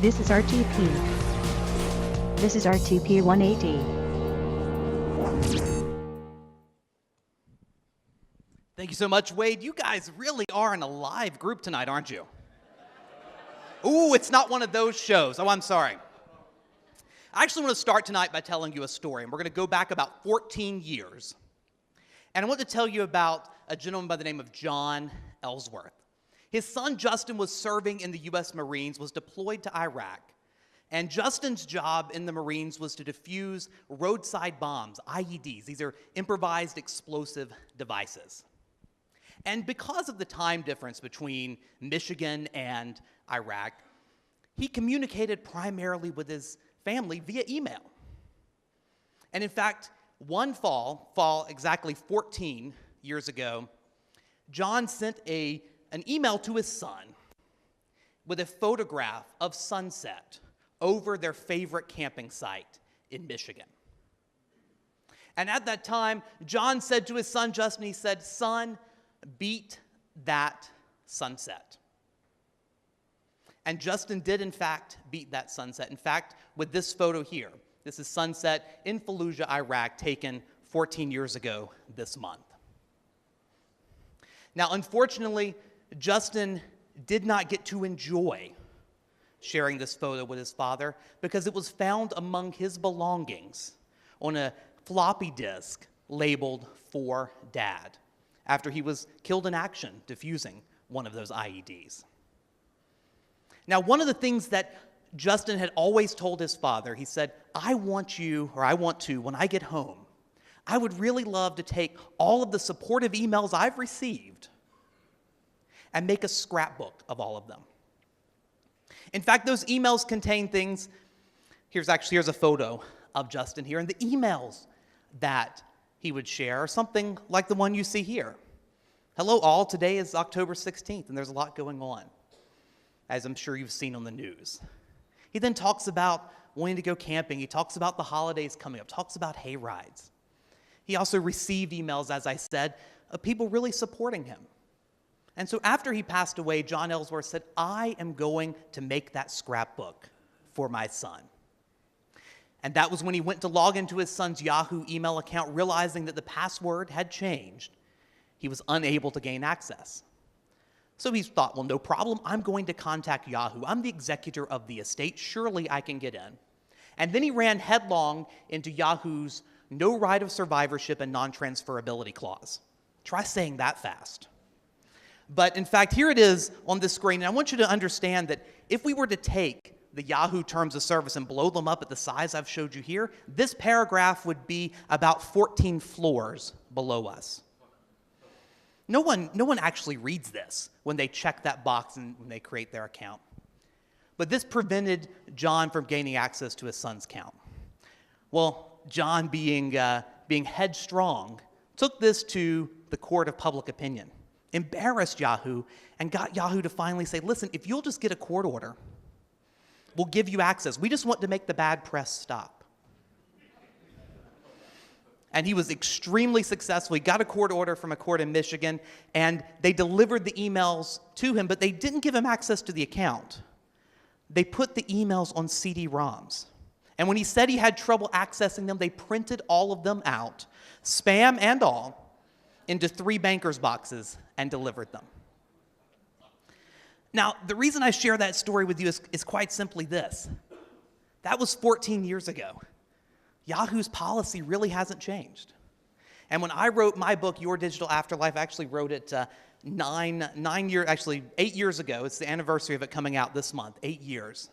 This is RTP. This is RTP180. Thank you so much, Wade. You guys really are an alive group tonight, aren't you? Ooh, it's not one of those shows. Oh, I'm sorry. I actually want to start tonight by telling you a story, and we're going to go back about 14 years. And I want to tell you about a gentleman by the name of John Ellsworth. His son, Justin, was serving in the U.S. Marines, was deployed to Iraq. And Justin's job in the Marines was to defuse roadside bombs, IEDs. These are improvised explosive devices. And because of the time difference between Michigan and Iraq, he communicated primarily with his family via email. And in fact, one fall exactly 14 years ago, John sent an email to his son with a photograph of sunset over their favorite camping site in Michigan. And at that time, John said to his son, Justin, he said, "Son, beat that sunset." And Justin did, in fact, beat that sunset. In fact, with this photo here, this is sunset in Fallujah, Iraq, taken 14 years ago this month. Now, unfortunately, Justin did not get to enjoy sharing this photo with his father because it was found among his belongings on a floppy disk labeled "For Dad," after he was killed in action defusing one of those IEDs. Now, one of the things that Justin had always told his father, he said, I want to, when I get home, I would really love to take all of the supportive emails I've received and make a scrapbook of all of them. In fact, those emails contain things. Here's a photo of Justin here, and the emails that he would share are something like the one you see here. Hello all, today is October 16th, and there's a lot going on, as I'm sure you've seen on the news. He then talks about wanting to go camping. He talks about the holidays coming up, talks about hay rides. He also received emails, as I said, of people really supporting him. And so after he passed away, John Ellsworth said, I am going to make that scrapbook for my son. And that was when he went to log into his son's Yahoo email account, realizing that the password had changed. He was unable to gain access. So he thought, well, no problem. I'm going to contact Yahoo. I'm the executor of the estate. Surely I can get in. And then he ran headlong into Yahoo's no right of survivorship and non-transferability clause. Try saying that fast. But in fact, here it is on this screen. And I want you to understand that if we were to take the Yahoo terms of service and blow them up at the size I've showed you here, this paragraph would be about 14 floors below us. No one actually reads this when they check that box and when they create their account. But this prevented John from gaining access to his son's account. Well, John, being headstrong, took this to the court of public opinion, embarrassed Yahoo, and got Yahoo to finally say, listen, if you'll just get a court order, we'll give you access. We just want to make the bad press stop. And he was extremely successful. He got a court order from a court in Michigan, and they delivered the emails to him, but they didn't give him access to the account. They put the emails on CD-ROMs. And when he said he had trouble accessing them, they printed all of them out, spam and all, into 3 bankers' boxes and delivered them. Now, the reason I share that story with you is quite simply this. That was 14 years ago. Yahoo's policy really hasn't changed. And when I wrote my book, Your Digital Afterlife, I actually wrote it 8 years ago. It's the anniversary of it coming out this month, 8 years.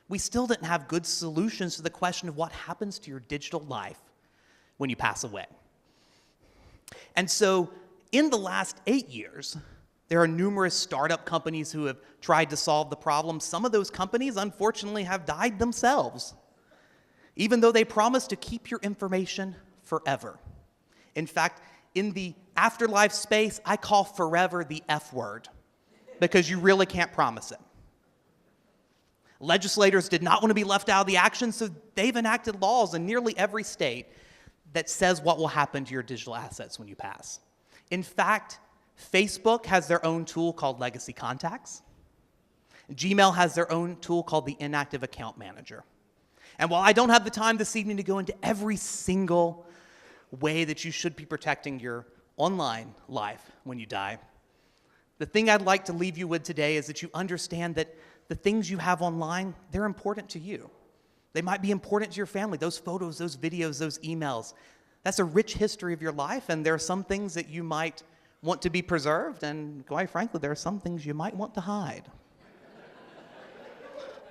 We still didn't have good solutions to the question of what happens to your digital life when you pass away. And so in the last 8 years, there are numerous startup companies who have tried to solve the problem. Some of those companies, unfortunately, have died themselves, even though they promise to keep your information forever. In fact, in the afterlife space, I call forever the F word, because you really can't promise it. Legislators did not want to be left out of the action, so they've enacted laws in nearly every state that says what will happen to your digital assets when you pass. In fact, Facebook has their own tool called Legacy Contacts. Gmail has their own tool called the Inactive Account Manager. And while I don't have the time this evening to go into every single way that you should be protecting your online life when you die, the thing I'd like to leave you with today is that you understand that the things you have online, they're important to you. They might be important to your family, those photos, those videos, those emails. That's a rich history of your life, and there are some things that you might want to be preserved, and quite frankly, there are some things you might want to hide.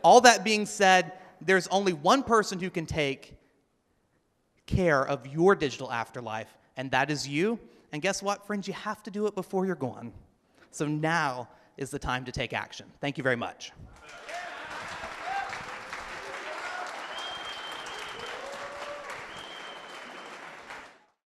All that being said, there's only one person who can take care of your digital afterlife, and that is you. And guess what, friends? You have to do it before you're gone. So now is the time to take action. Thank you very much.